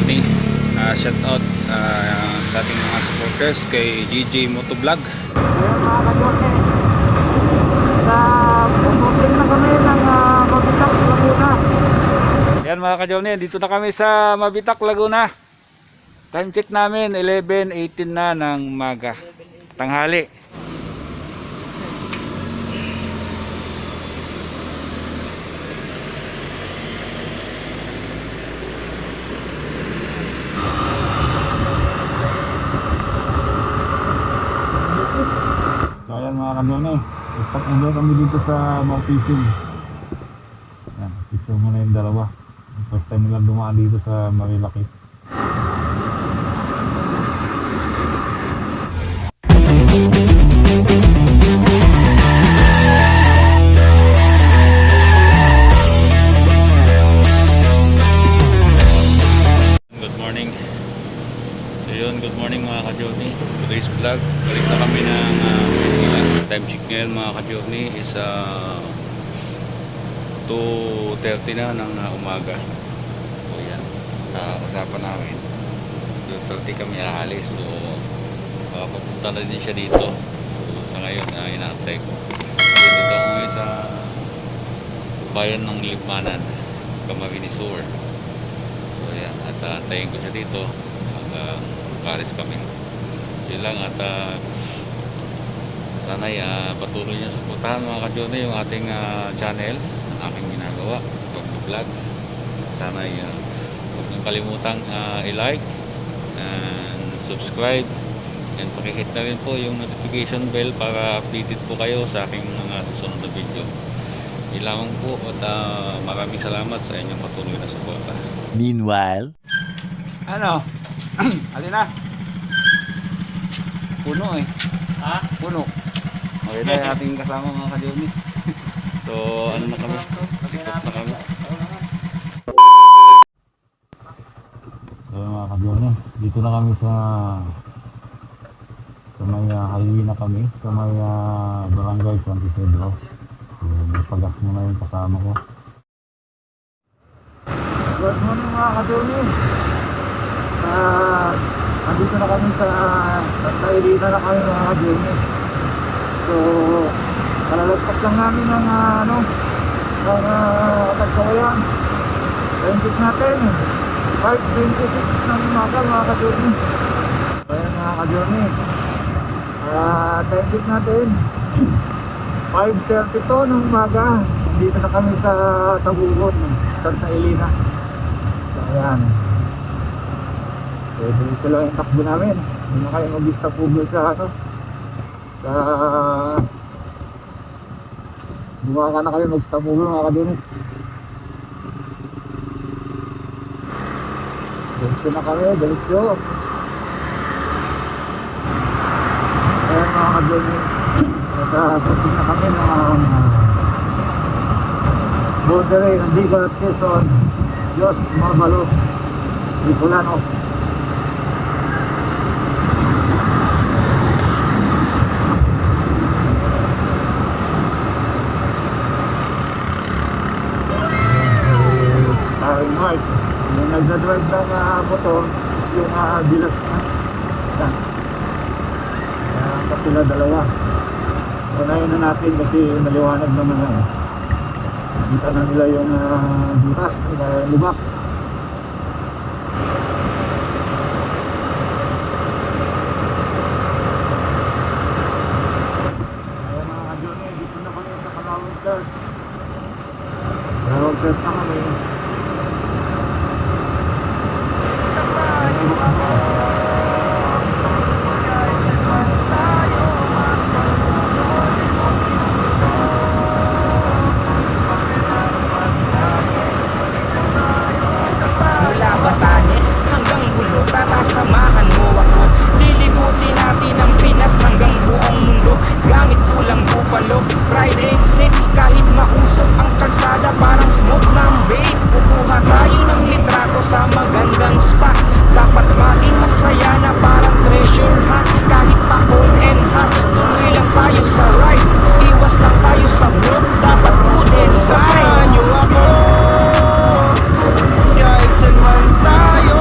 Johnny. Shout out sa ating mga supporters kay GJ Motovlog. Ayan mga ka-Johnny, pupuntin na kami ng Mabitak, Laguna. Ayan mga ka-Johnny, dito na kami sa Mabitak, Laguna. Time check namin 11:18 na ng umaga, tanghali. Ayan mga ka-Johnny, enjoy kami dito sa Fishing. Ayan, fishing muna yung dalawa. First time nilang dumaan dito sa Marilaki. Good morning. Ayun, good morning mga ka-Johnny. Today's vlog, balik na kami ng Manila. Time check ngayon mga ka-Johnny is 2:30 na ng umaga. So yan, kasapan namin 2:30 kami aalis. So papunta na din siya dito. So sa ngayon inaantay ko. So, dito ako ngayon sa bayan ng Libmanan, Camarines Sur. So yan, at antayin ko siya dito hanggang kalis kami. So lang at sana'y patuloy niyo suportahan mga ka-Johnny yung ating channel, ang aking ginagawa pag-vlog. Sana'y huwag niyong kalimutang i-like and subscribe, and pakihit na rin po yung notification bell para updated po kayo sa aking mga susunod na video. Ilamang po at maraming salamat sa inyong patuloy na suporta. Meanwhile, Ano? Alin na? Puno eh. Ha? Puno. Okay na yung ating kasama mga ka-Johnny. So ano na kami? Tikot na kami. So mga ka-Johnny, dito na kami sa may highway na kami, sa may barangay San Isidro. So napagas mo na yung kasama ko. Good morning mga ka-Johnny. Andito na kami sa Tailita na kami mga ka-Johnny. So kalalagpas lang namin ng Tagkawayan. Time check natin 5:26 ng umaga mga ka-Johnny. Ayan mga ka-Johnny, time check natin 5:32 ng umaga. Dito na kami sa Tabugon, Santa Elena. So ayan, dito lang yung takbo namin. Hindi na kayo mag-vista pugo sa bumawa na kayo mag-vista pugo mga ka-Johnny. Diretso na kami, diretso. Ayan mga ka-Johnny, nagkakasin na kami ng Borderay, Andiga, Quezon, Diyos, Mabalo, Bicolano. Mark, yung nagdadrive ng motor, yung bilas na kasi sila dalawa. Unahin na natin kasi maliwanag naman na kita na nila yung butas, lubak. Ayan mga ka-Johnny, dito na kami sa Kalawang Church. Kalawang Church na kami. Mula Batanes hanggang Hulo, tara samahan mo ako. Lilibutin natin ang Pinas hanggang buong mundo. Gamit pulang bupalo, pride and city. Kahit mausok ang kalsada parang smoke ng vape. Kukuha tayo ng litrato sa magandang spot. Dapat maging masaya na parang treasure hunt. Kahit pa cold and hot, tuloy lang tayo sa ride. Iwas lang tayo sa blood, dapat good and samahan nyo ako. Kahit saan man tayo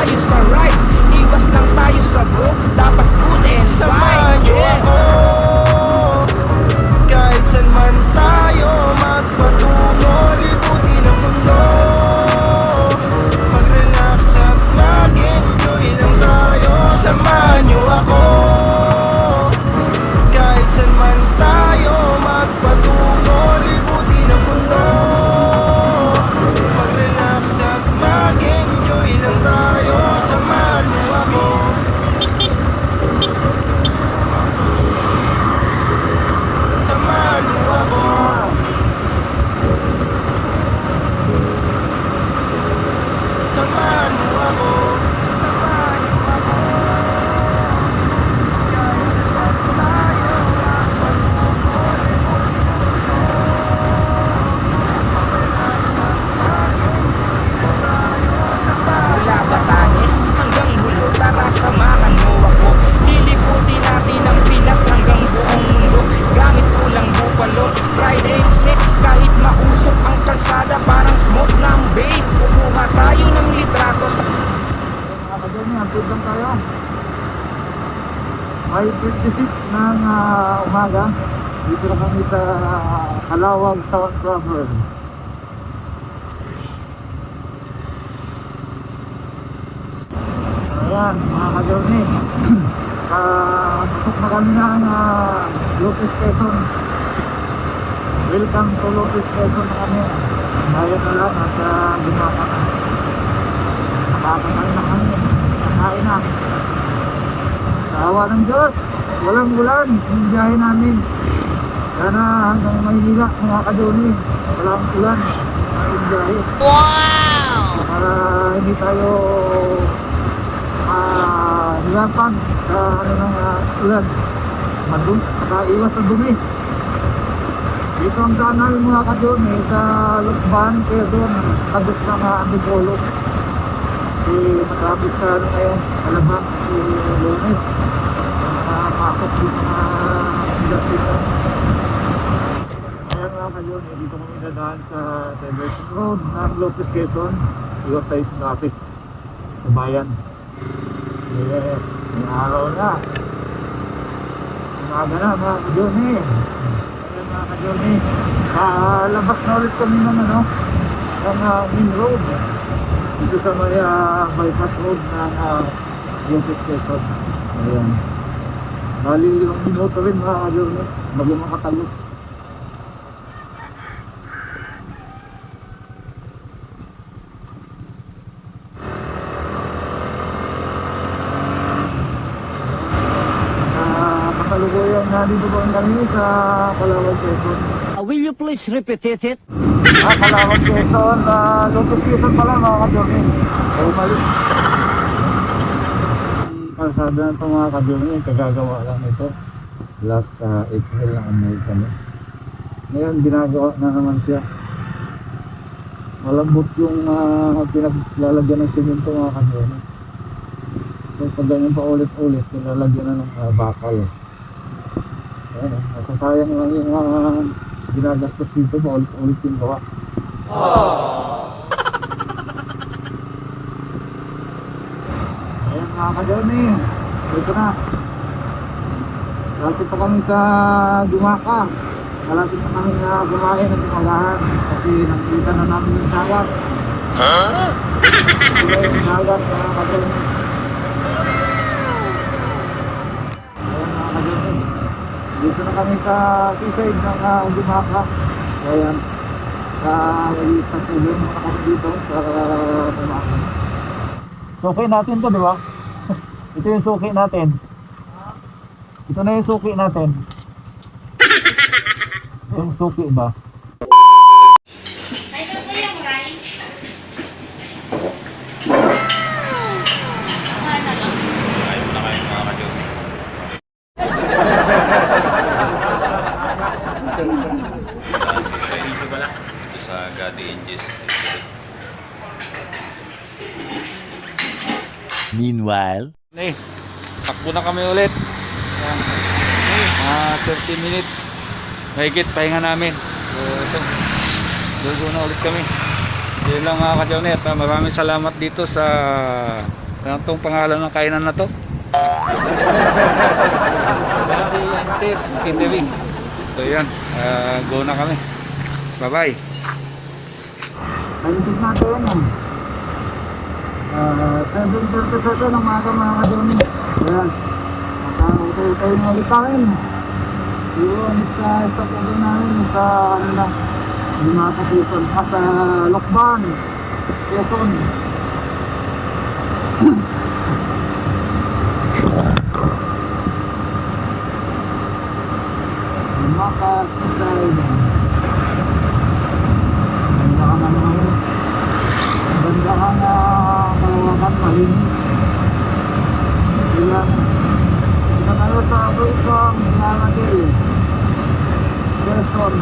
tayo sa rides, iwas lang tayo sa broke, dapat good and Samahan vibes. niyo ako, kahit saan man tayo magpatungo, libutin ang mundo. Mag-relax at mag-enjoy lang tayo. Samahan niyo ako, kahit saan man tayo magpatungo, libutin ang mundo. Mag-relax at mag-enjoy lang tayo. Samahan niyo ako. Samahan mo ako. Samahan mo ako. Mula Batanes hanggang Hulo, tara samahan mo ako. Lilibutin natin ang Pinas hanggang buong mundo. Gamit pulang buffalo, pride and set. Kahit mausok ang kalsada, parang smoke ng vape. Kukuha tayo ng litrato sa Mga ka-journey, update lang tayo. May 56 ng umaga. Dito na kami sa Calawag Town Proper. Ayan, mga ka-journey. Pasok na kami ng Lopez Quezon. Welcome to Lopez Quezon na kami. Bayan na lang at gumapa na. Nakakakain na kami. Nakain na. Sa awa ng Diyos, walang ulan. Yung biyahe namin. Sana hanggang Maynila, mga ka-journey. Walang ulan. Yung biyahe. Wow! Para hindi tayo hirapan sa ulan. Makaiwas sa dumi. Dito ang kanal mga ka-journey sa Lukban, Quezon, kabit ng Antipolo. Matrapit sa ngayon, Alabang, Lunes. Pasok dito na dito. Ayan mga ka-journey, dito kami nadaan sa Diversion Road ng Lopez Quezon. Iwas tayo sa traffic sa bayan. Yes, may araw na. Umaga na mga ka-journey. Ayan mga ka-journey. Labas na ulit kami ng main road. Dito sa may bypass road ng Lopez Quezon. Ayan. Bali 5 minuto rin mga ka-journey bago makatagos. Kasalukuyan na dito po kami sa Calawag Quezon. Will you please repeat it? Calawag Quezon, Lopez Quezon pala mga ka-journey. O mali. Kalsada na ito mga ka-journey, kagagawa lang ito. Last April lang umuwi kami. Ngayon ginagawa na naman siya. Malambot yung pinaglalagyan ng simento mga ka-journey. So pag ganyan pa ulit-ulit, nilalagyan na ng bakal. Ayan, masasayang lang yung ginagastos dito pa ulit-ulit yung gawa. Ayan mga ka-journey, dito na. Malapit pa kami sa Dumaka. Malapit na kami na kumain at kumagahan. Kasi nakikita na namin yung sagat. Ito yung sagat mga ka-journey. Dito na kami sa seaside ng Dumaka. Ayan. Sa Patuloy na kami dito sa Dumaka. Suki natin to, di ba? Ito yung suki natin. Ito na yung suki natin. Yung suki ba? Ay, ito po yung rice. Ano lang? Ayaw na kayo mga ka-journey. Seaside dito sa Gati Angels. Meanwhile, Takbo na kami ulit. 30 minutes. Mahigit, pahinga namin. So ito, dugo na ulit kami. Yun lang mga ka-journey at maraming salamat dito sa Ano tong pangalan ng kainan na to? Kindery. So yan, go na kami. Bye bye. Alisin natin yan. 7:37 ng umaga mga kadoni. Ayan. Nakakutay tayo ng ulit tayo. Yun, sa stop over namin sa ano na, Limata Quezon, sa Lokban, Quezon. Limata Quezon. Ganda ka na kalawakan, malinis. Ilan na tayo sa Bulsong, Nanagil, Quezon.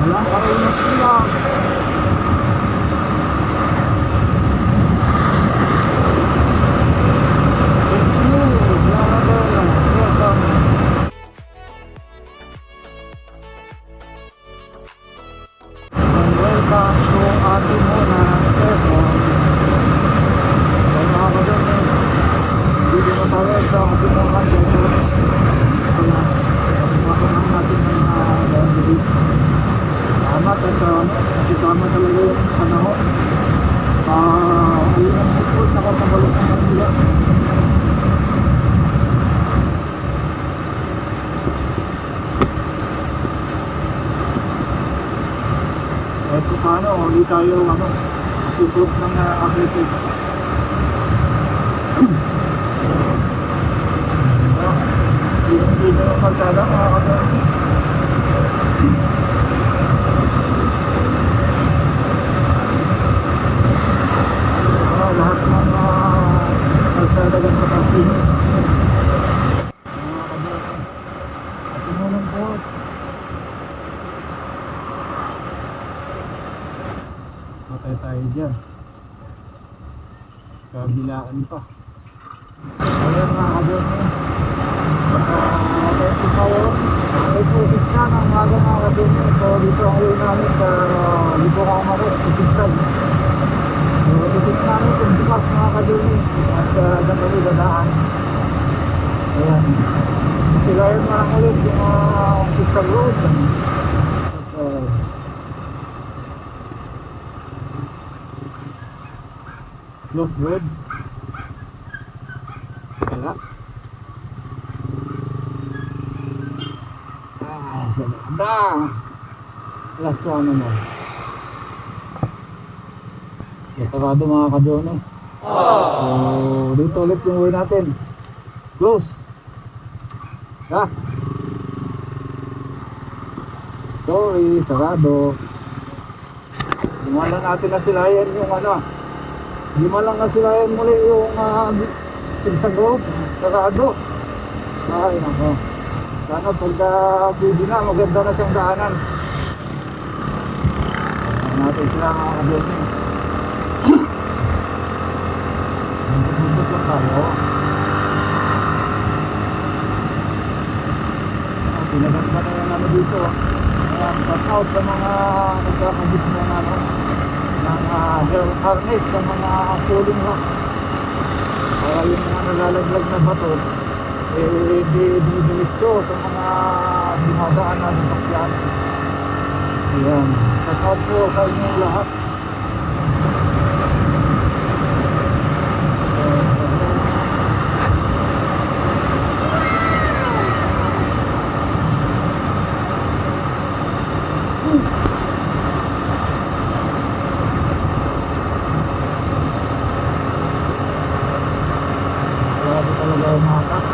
Wala pa rin na sila. Welcome to ating muna Quezon. So mga kadami, hindi na tawag sa ating mga Quezon. Kaya makakamang natin ng laundry. Salamat at kasama talaga yung panahon. Ayun ang support na kapabalik ng Manila. Kahit paano, hindi tayo support ng athletic. Hindi na yung pagkada mga kapatid. Lahat ng pagkadagan sa pagkini. Mga kapatid. At sinunong po. Matay tayo dyan. Kabilaan pa. Ayan mga kapatid. Thank you kayo. May pusis na ng mga kapatid. So dito ang uwi namin sa Libo Kamaro, Pusisan. So pusis namin kung bukas mga kapatid. At dyan kami dadaan. Ayan. Sigayan mo lang ulit yung Pusisan Road. Close road. Wala. Ganda! Last one naman. Sarado mga kadyono. So, dito ulit yung way natin. Close! Ha? Sorry, sarado. Lumalang natin na silayan yung Di man lang nasilayan muli yung sa group, sarado. Ay, nako. Sana pagka pwede na, maganda na siyang daanan. Natin sila mga kabiyosing. Nagpupuntot lang tayo. Pinaganda na yan dito. Cut out sa mga nagkakabit na ng harness sa mga pulling rock. Kaya yung mga nalalaglag na bato, didilis ko sa mga dumadaan na sasakyan. Ayan, cut po sa inyong lahat. Grabe talaga yung mga truck.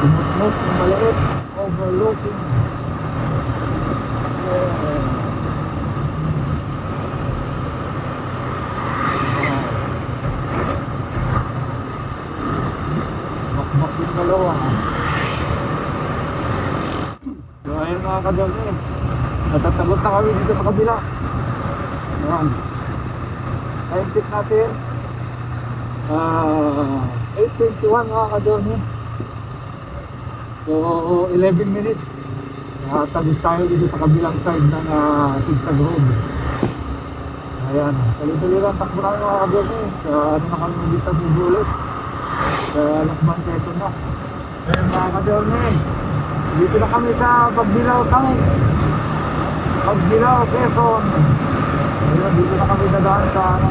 Sinut-nut yung maliit, overlooking. Bakbak yung dalawa. So ayun mga kadami, natatagot na kami dito sa kabila. Ayan, time check natin 8:21 mga ka-journey. So 11 minutes. Tagos tayo dito sa kabilang side ng Sigsag Road. Ayan, tuloy-tuloy lang takbo namin mga ka-journey. Sa ano na kami dito sa Bubulit. Sa Lakban Quezon na. Ayan mga ka-journey. Dito na kami sa Pagbilao Town. Pagbilao, Quezon. Ayan, dito na kami dadaan sa ano,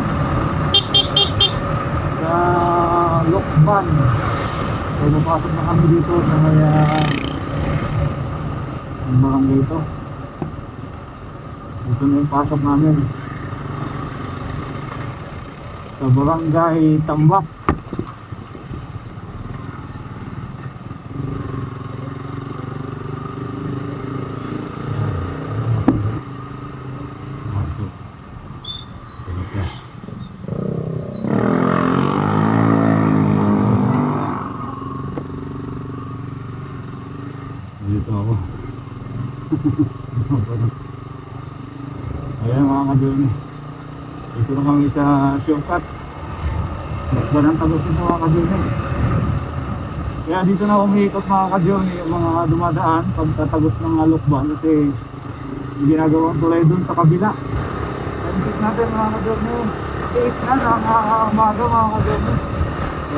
sa Lokban. So mapasok na kami dito sa may barangay ito. Dito na yung pasok namin sa barangay Tambak. Dito ako. Ayan mga ka-journey. Dito na kami sa shortcut. Lakban ang Tagos ito mga ka-journey. Kaya dito na umiikot mga ka-journey yung mga dumadaan pagtatagos ng Lokban kasi yung ginagawang tulay dun sa kabila. Nandit natin mga ka-journey. 8 na ng umaga mga ka-journey.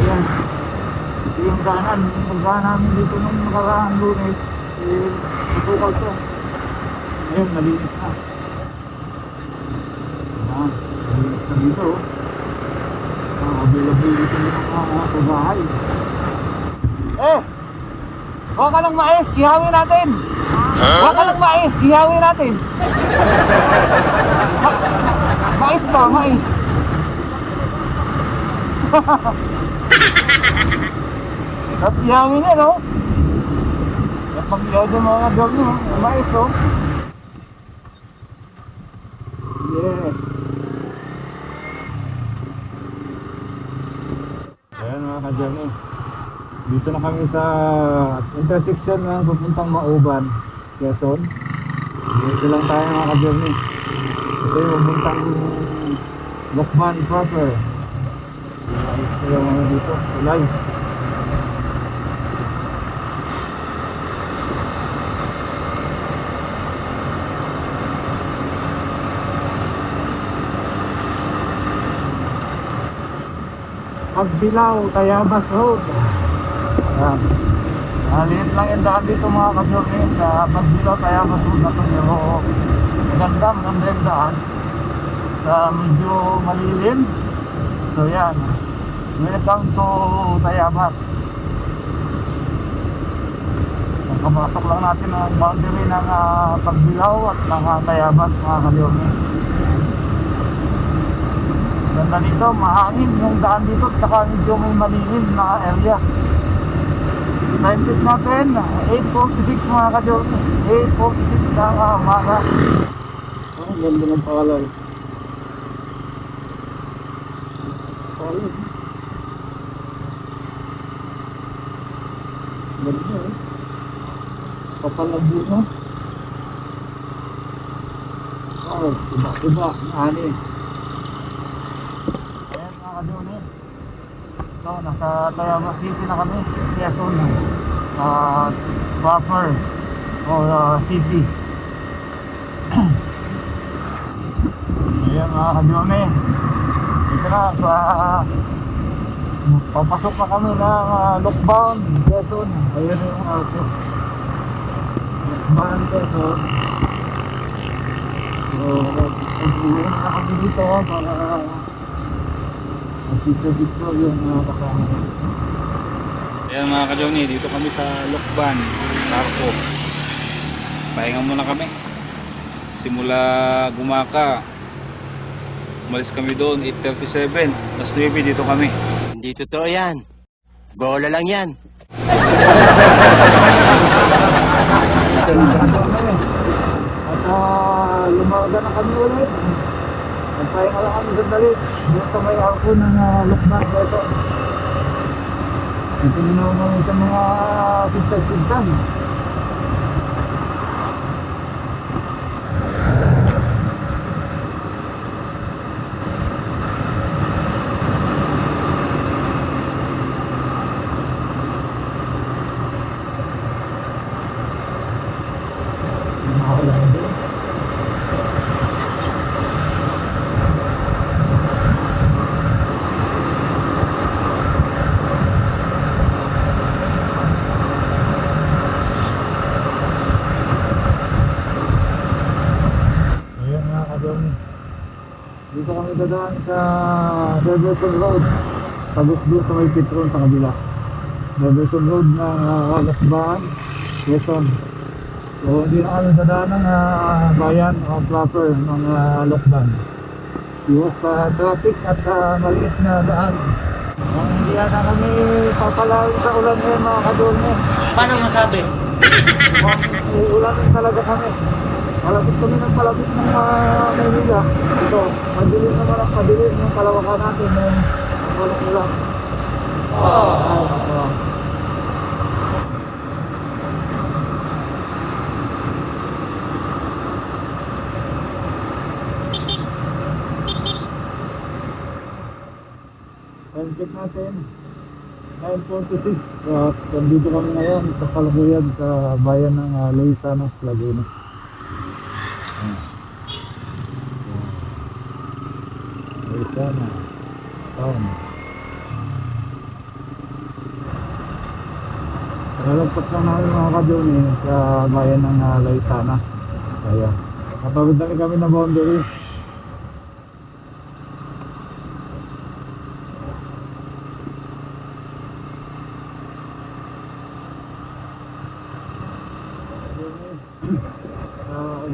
Ayan. Ito yung daanan. Yung pagdaan namin dito nung nakaraang Lunes. Tutukal to. Ngayon, nalinis na. Ayan, nalinis na dito. Available dito ng mga kabahay. Huwag ka ng mais, ihawin natin. Huwag ka ng mais, ihawin natin. Mais ba, mais. At ihawin niya, no? Pag-iyaw din mga dog nyo, mais oh. Yes. Ayan mga ka-journey. Dito na kami sa intersection ng papuntang Mauban, Quezon. Dito lang tayo mga ka-journey. Ito yung papuntang Lokban proper. Ayos ko yung mga dito, live. Pagbilao, Tayabas Road. Ayan. Maliit lang yung daan dito mga ka-journey sa Pagbilao, Tayabas Road na ito. Pero maganda yung daan. Sa medyo malilim. So yan. Welcome to Tayabas. Pagkamasok lang natin ang boundary ng Pagbilao at ng Tayabas mga ka-journey. Ganda dito, mahangin yung daan dito at saka medyo may malilim na area. Time check natin, 8:46 mga ka-journey. 8:46 ng umaga. Ang ganda ng palay. Palay. Ganda eh. Papalabo no? Oh, iba-iba, ani. So, nasa Tayabas City na kami, Quezon, proper o city. Ayan mga ka-journey, dito na papasok na kami ng Lokban, Quezon. Ayan yung Lokban, Quezon. So, mag-uwi na kami dito para dito yung kasama. Ayan mga ka-journey, dito kami sa Lokban, Tarco. Pahinga muna kami. Simula Gumaka, umalis kami doon 8:37, tapos 9 dito kami. Hindi totoo yan. Bola lang yan. At lumaga na kami ulit. Nagpahinga lang kami sandali. Doon sa may arko ng Lokban dito. Ito na naman sa mga pigtag-pigtag. dadaan sa Robertson Road. Tapos doon sa may Petron sa kabila. Robertson Road ng Lasbaan, Quezon. So hindi na kami dadaan ng bayan proper ng Lokban. Iwas sa traffic at maliit na daan. Kung hindi na kami papalawin sa ulan ngayon mga kadorme. Paano masabi? Ulanin talaga kami. Malapit kami ng palapit ng Maynila. Ito, madilim naman ang madilim yung kalawakan natin ng walang ulan. Time check natin 9:46. Nandito kami ngayon sa Kaluguyan sa bayan ng Loisanos, Laguna. Loisanos town. Nalagpas lang namin mga kadyon sa bayan ng Loisanos. Kaya katawid na rin kami ng boundary.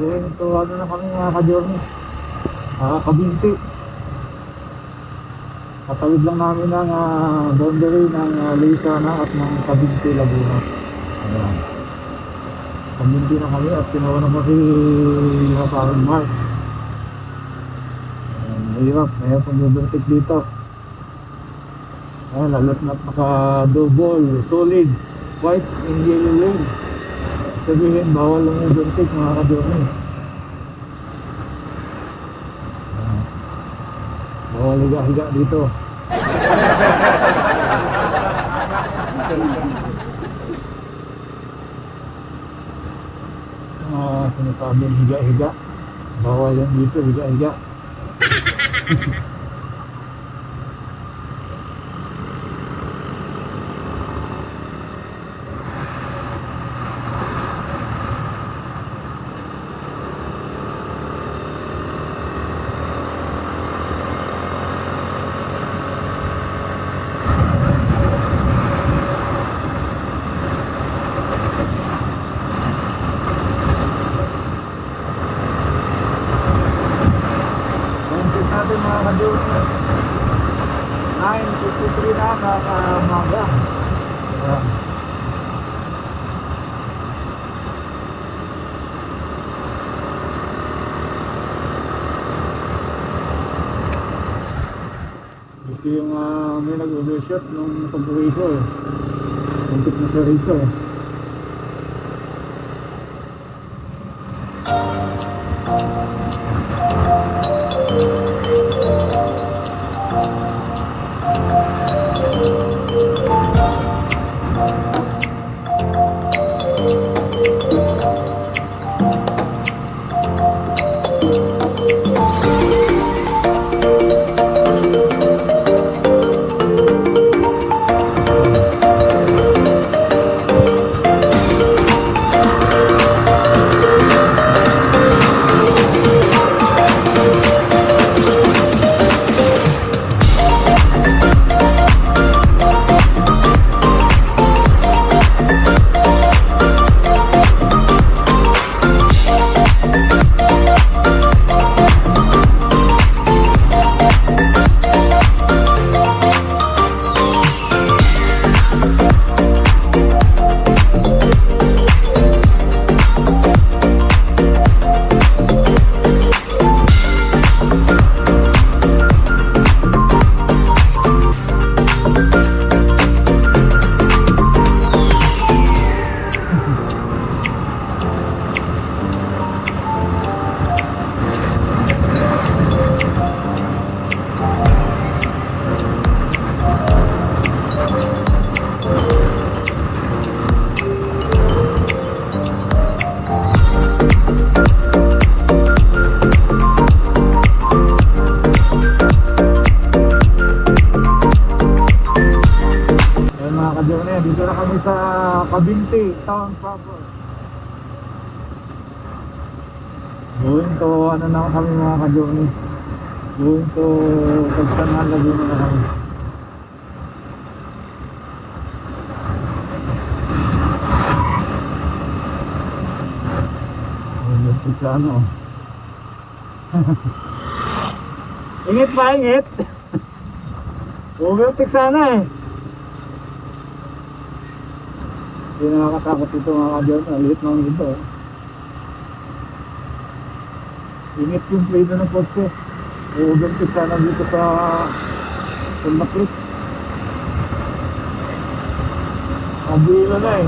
Going to ano na kami mga ka-journey, Kabinti. Katawid lang namin ng boundary ng Loisanos at ng Kabinti, Laguna. Ayan. Kabinti na kami at sinawa naman si Haparin Mark. Mahirap ang overtake dito. Ayan, lalo't na naka-double, solid, white and yellow lane. Sabihin, bawal ang overtake mga kadorme. Bawal higa-higa dito. Sinasabing higa-higa. Bawal yan dito, higa-higa. Natin mga kadorme 9:53 na kakamaga. Ito yung may nag-overshot nung pag-race muntik na sa race dito na kami sa Kabinti town proper. Going to ano na kami mga ka-journey, Going to Pagsangan Laguna na kami. Overtake sa ano. Ingit pa, ingit. Overtake sana eh. Hindi nakakatakot ito mga kadyon. Alit mga ito. Ingit yung play na ng kotse. Overtake sana dito sa Maklik. Abilo na eh.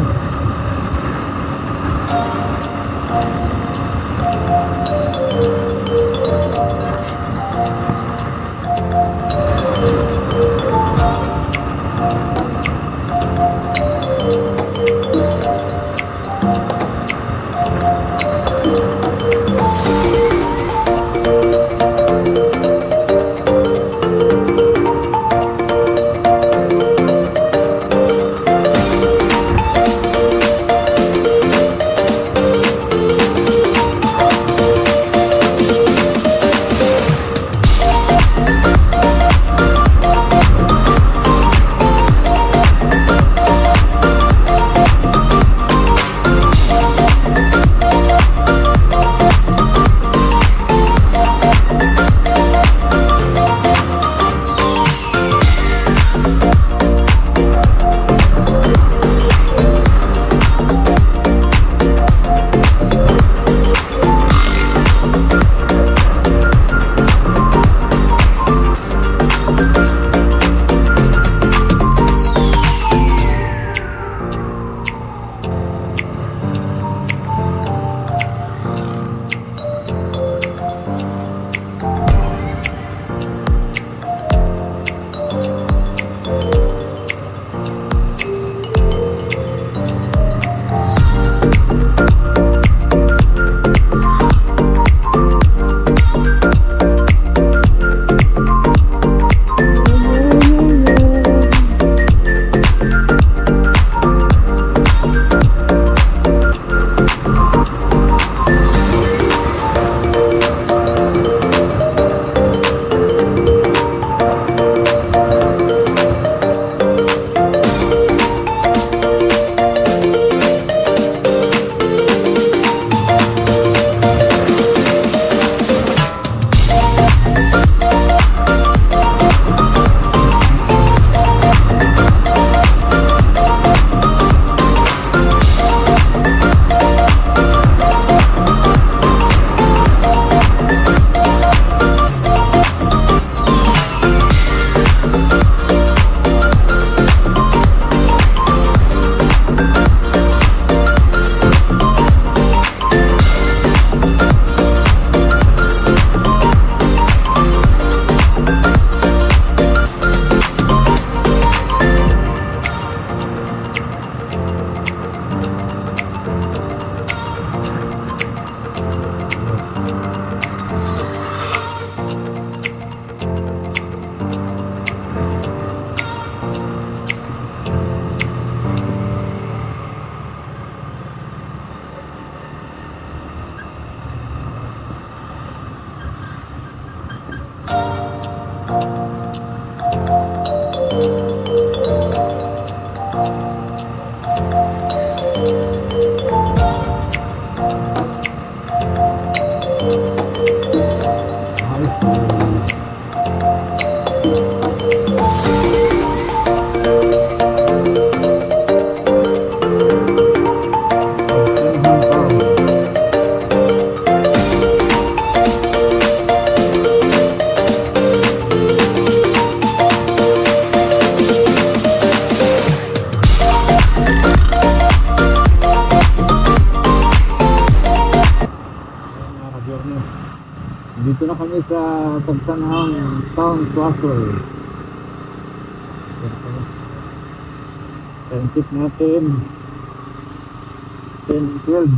Dito na kami sa Pagsanhang Town Crossway. Time check natin 10:12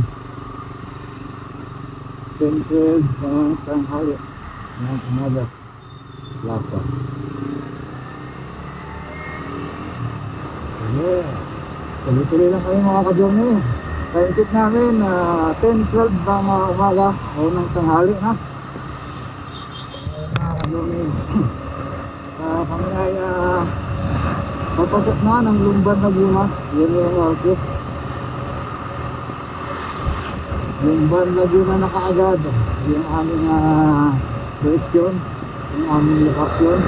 ng tanghali ng umaga. Plaza. Yeah. Tuloy-tuloy lang kayo mga ka-journey. Time check namin 10:12 ng umaga o ng tanghali na. papasok na ng Lumban Laguna. Yan yung arko. Lumban Laguna na kaagad. Yung aming direksyon, yung aming lokasyon.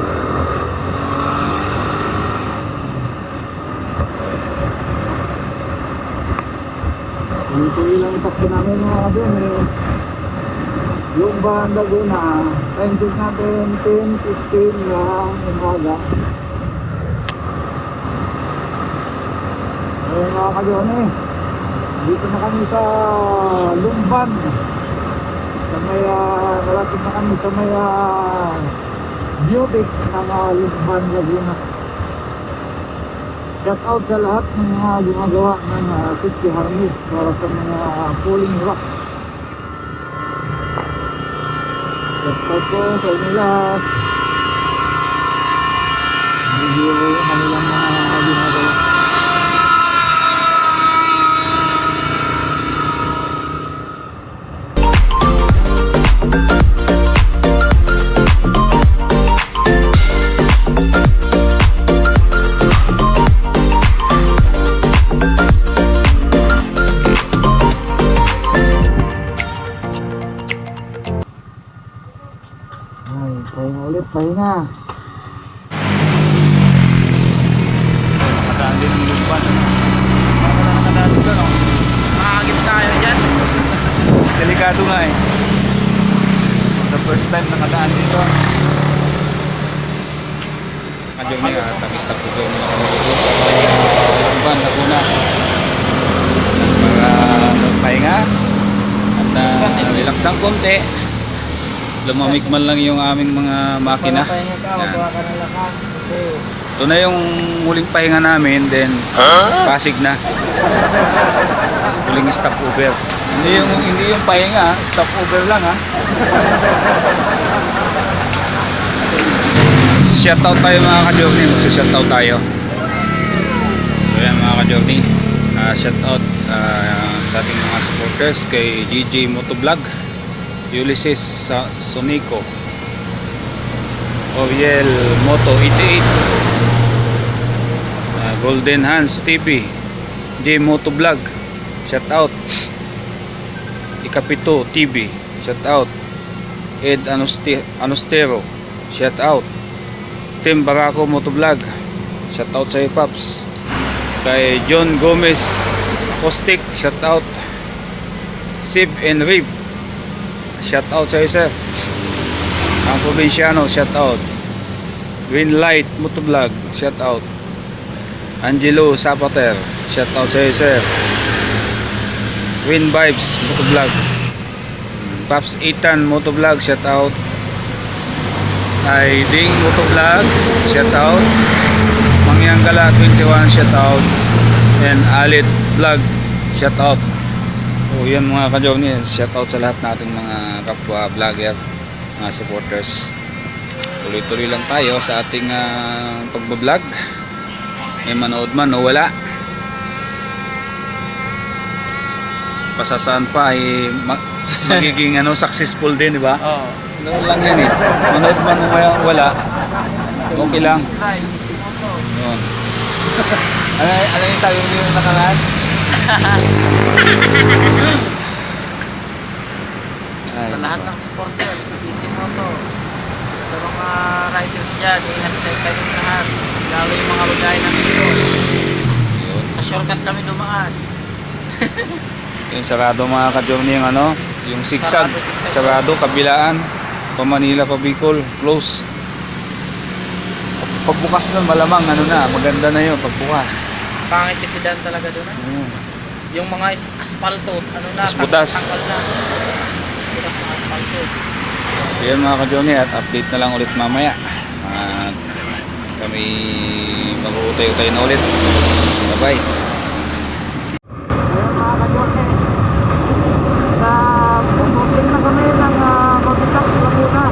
Ito ilang itakbo namin mga kabin. Lumban Laguna, time check natin 10:15 ng umaga. Ayun mga kabin, dito na kami sa Lumban. Sa may malapit na kami sa may beauty ng Lumban Laguna. Shout out sa lahat ng mga gumagawa ng safety harness para sa mga pulling rock. Shout out po sa inyo lahat. Medyo kanilang mga ginagawa. Pahinga. Nakadaan din yung Lumban. Wala nakadaan dito, no? Makakagip tayo dyan. Delikado nga eh. The first time nakadaan dito. Kadyo niya, tapis-tap ko muna kami dito sa Lumban, Laguna. Para magpahinga at relax ang konti. Lumamig man lang yung aming mga makina. Pahinga ka, magawa ka ng lakas. Okay. Ito na yung huling pahinga namin, then Pasig na. Huling stopover. Hindi yung pahinga, stopover lang ha. Shoutout tayo mga ka-journey, magsa-shoutout tayo. So yan mga ka-journey, shoutout sa ating mga supporters kay GJ Motovlog, Ulysses Sonico, Oriel Moto 88, Golden Hands TV, J Motovlog, shout out. Ikapito TV, shout out. Ed Anostero, shout out. Tim Barako Motovlog, shout out sa Paps. Kay John Gomez Acoustic, shout out. Sib and Rib, shout out sa iyo sir. Ang Provinciano, shout out. Green Light Motovlog, shout out. Angelo Zapater, shout out sa iyo sir. Win Vibes Motovlog, Paps Ethan Motovlog, shout out. Ay Ding Motovlog, shout out. Mangyangala 21, shout out. And Alit Vlog, shout out. O yan mga ka-journey, shout out sa lahat nating mga kapwa vlogger, mga supporters. Tuloy-tuloy lang tayo sa ating pagbablog. May manood man o wala, pasasaan pa ay magiging successful din, di ba? Oo. Ganoon lang yan eh. Manood man o wala, okay lang. Yun. Ano yung sabi mo yung nakaraan? Sa lahat ng supporters, Easy Moto, sa mga riders dyan, ingat kayo lahat, lalo yung mga bagay ng dito. Sa shortcut kami dumaan. Yung sarado mga ka-journey, yung yung zigzag, Zigzag. sarado, kabilaan, pa Manila, pa Bicol, close. Pagbukas nun malamang maganda na yun pagbukas. Pangit kasi daan talaga doon. Yung mga asfalto, Butas. tanggal na. Butas ng asfalto. Yan mga ka-journey, at update na lang ulit mamaya. Kami mag-uutay-utay na ulit. Bye bye. Ayun mga ka-journey, pumunting na kami ng Mabitak, Laguna.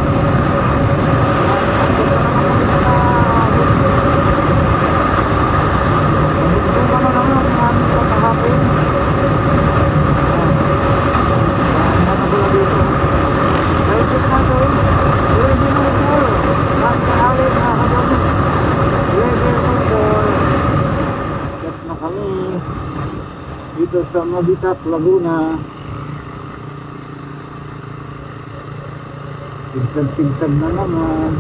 dito sa Mabitak, Laguna. Pigsag-pigsag na naman.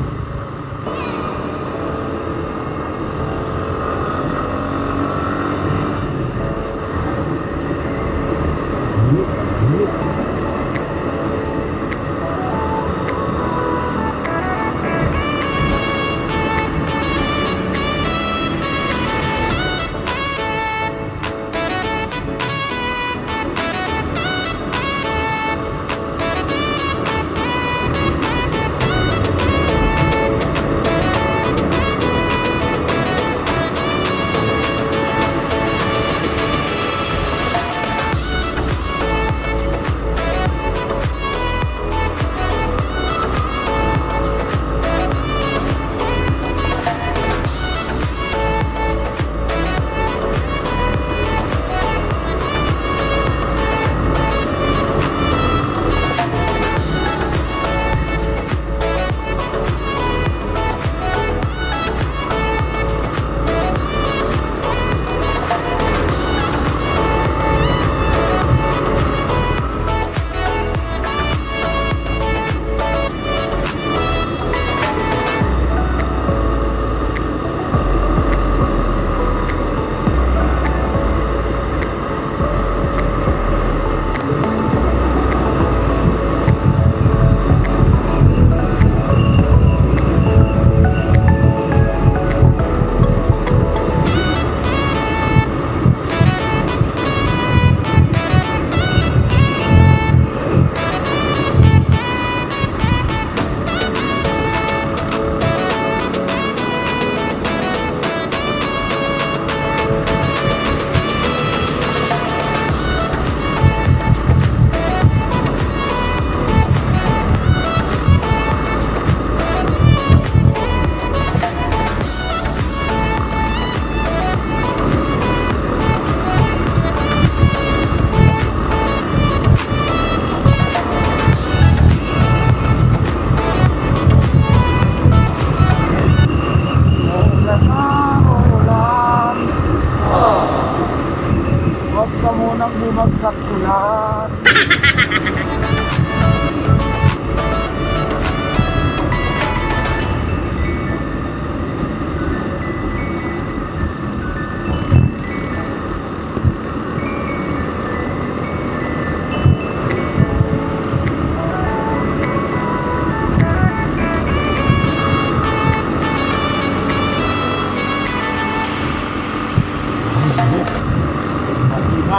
Huwag ka munang bumagsak ulan.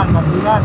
Magbilan.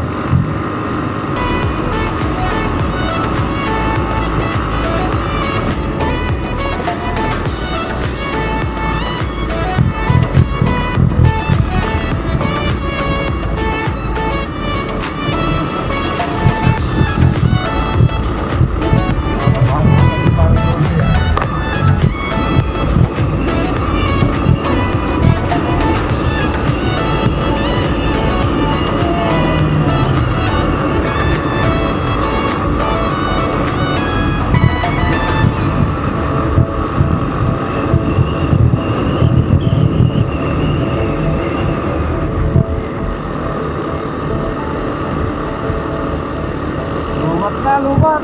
Lumat.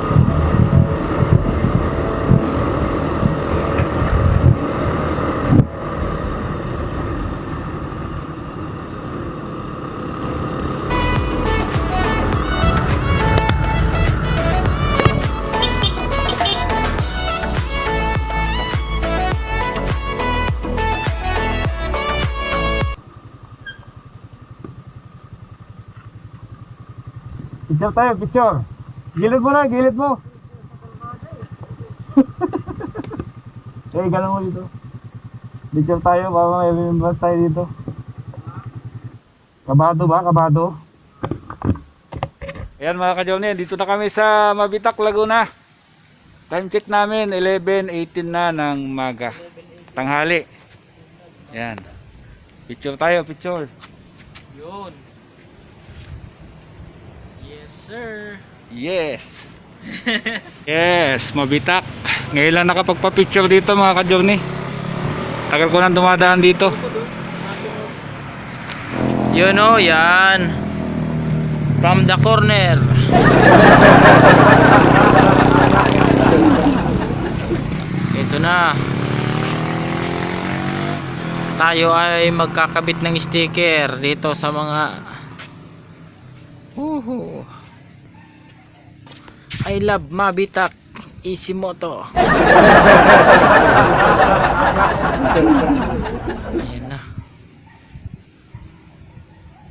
Picture tayo, picture. Gilid mo na, gilid mo. Galang mo dito. Picture tayo, baka may remembrance tayo dito. Kabado ba? Kabado? Ayan mga ka-Journey, dito na kami sa Mabitak, Laguna. Time check namin, 11:18 na ng umaga. Tanghali. Ayan. Picture tayo, picture. Yun. Yes, sir. Yes. Yes, Mabitak. Ngayon lang nakapagpa-picture dito mga ka-Journey. Tagal ko nang dumadaan dito. Yun o, yan. from the corner. Ito na. Tayo ay magkakabit ng sticker dito sa mga I love Mabitak Isimoto. Ayan na.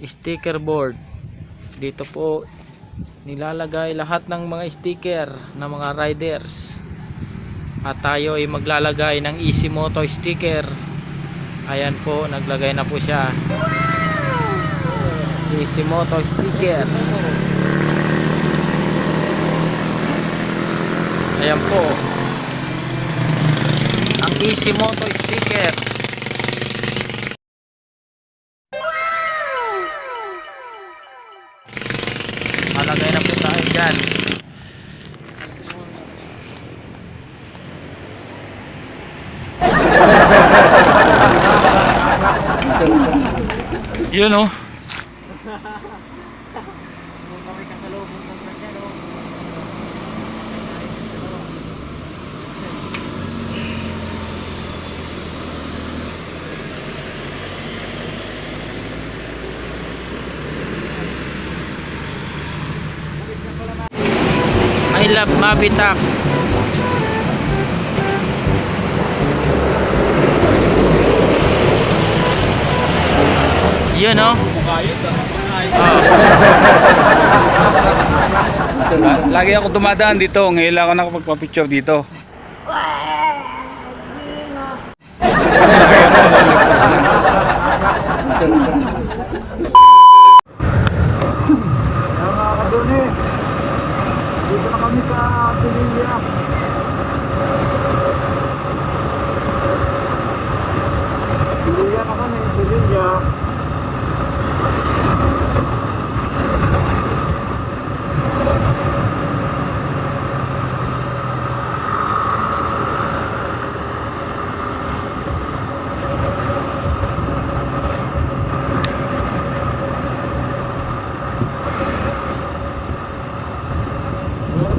Sticker board. Dito po nilalagay lahat ng mga sticker ng mga riders. At tayo ay maglalagay ng Isimoto sticker. Ayan po, naglagay na po siya. Isimoto sticker. Ayan po. Ang Isimoto sticker. Malagay na po tayo dyan. Yun o. I love Mabitak. Yun o. Lagi ako dumadaan dito. Ngayon lang ako nakapagpa-picture dito. Lagpas na. Mga kadoni, dito na kami sa Sevilla. Sevilla na kami, Sevilla.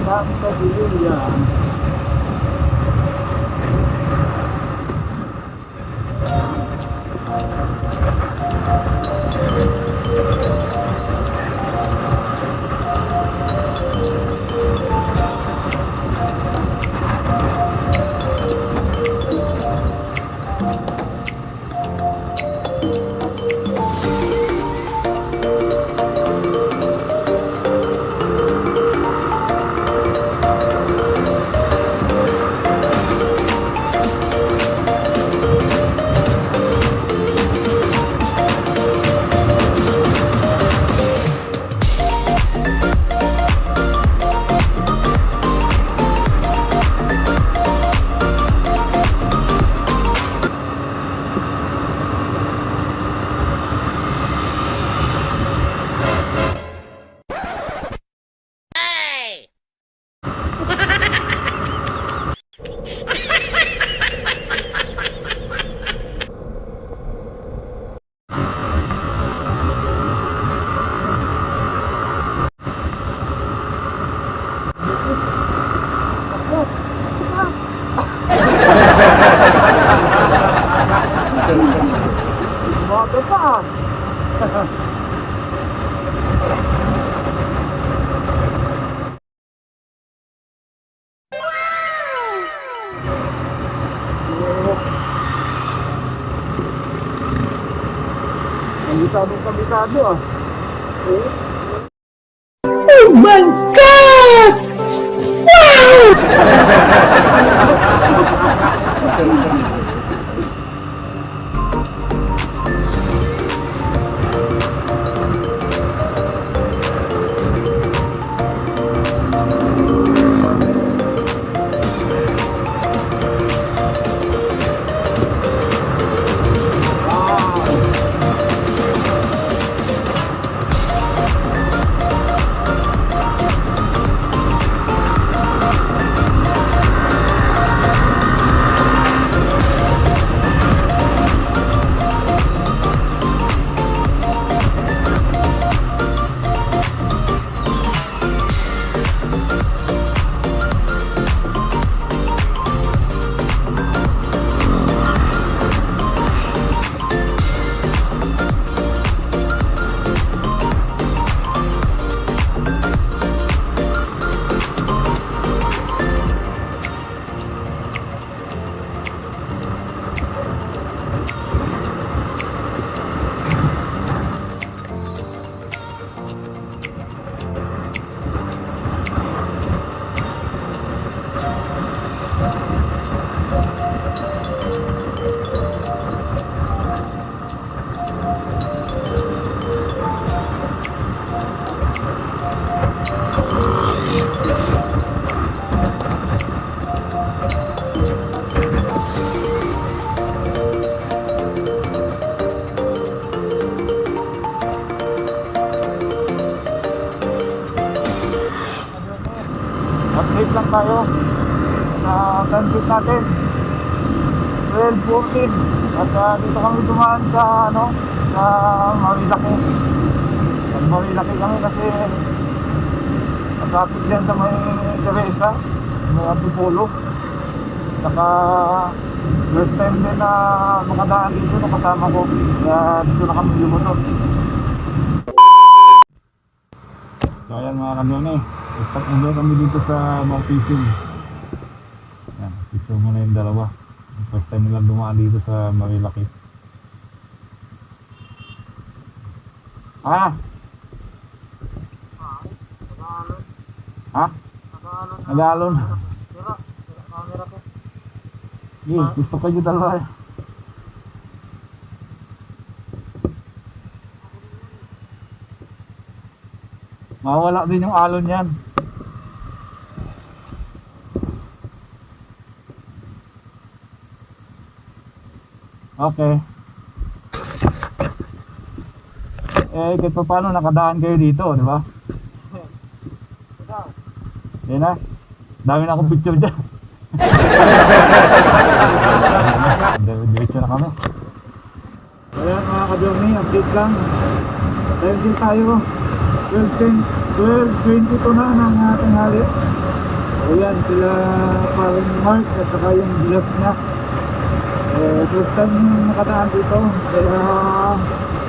Meron sa Sevilla. Bakit pa? Kabisado ah. Oh my God! lang tayo. Transit natin 12:14 at dito kami dumaan sa sa Marilaki. At Marilaki kami kasi traffic din sa may Teresa, may Antipolo. Saka first time din na makadaan dito na kasama ko, kaya dito na kami lumusot. So ayan mga kamyone, start muna kami dito sa Mount Fishing. Yan, picture muna yung dalawa. First time nilang dumaan dito sa Marilaki. Ha? Nag-aalon. Gusto kayo dalawa. Mawala din yung alon yan. Okay. Kahit pa paano nakadaan kayo dito, di ba? Yan na. Dami na akong picture dyan. Diretso na kami. Ayan mga ka-journey, update lang. Dahil din tayo 12:22 na ng tanghali. Ayan sila parang Mark at saka yung vlog niya. First time nakadaan dito. Kaya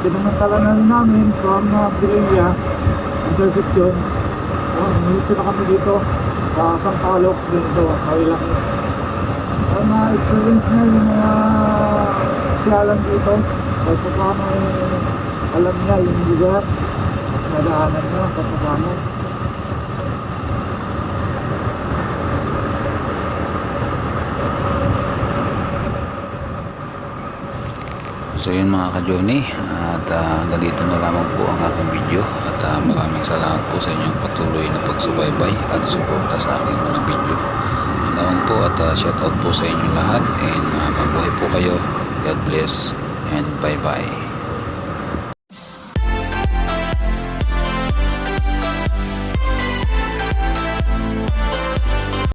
pinamantala na rin namin from Pilia intersection. Dito na kami dito sa Sampaloc dito, Marilaki. Ang mga experience na yung mga siyalan dito kahit pa paano alam niya yung lugar at nadaanan niya kahit pa paano. So yun mga ka-journey, at hanggang dito na lamang po ang aking video, at maraming salamat po sa inyong patuloy na pagsubaybay at suporta sa aking mga video. Yun lamang po, at shout out po sa inyong lahat, and mabuhay po kayo. God bless and bye bye.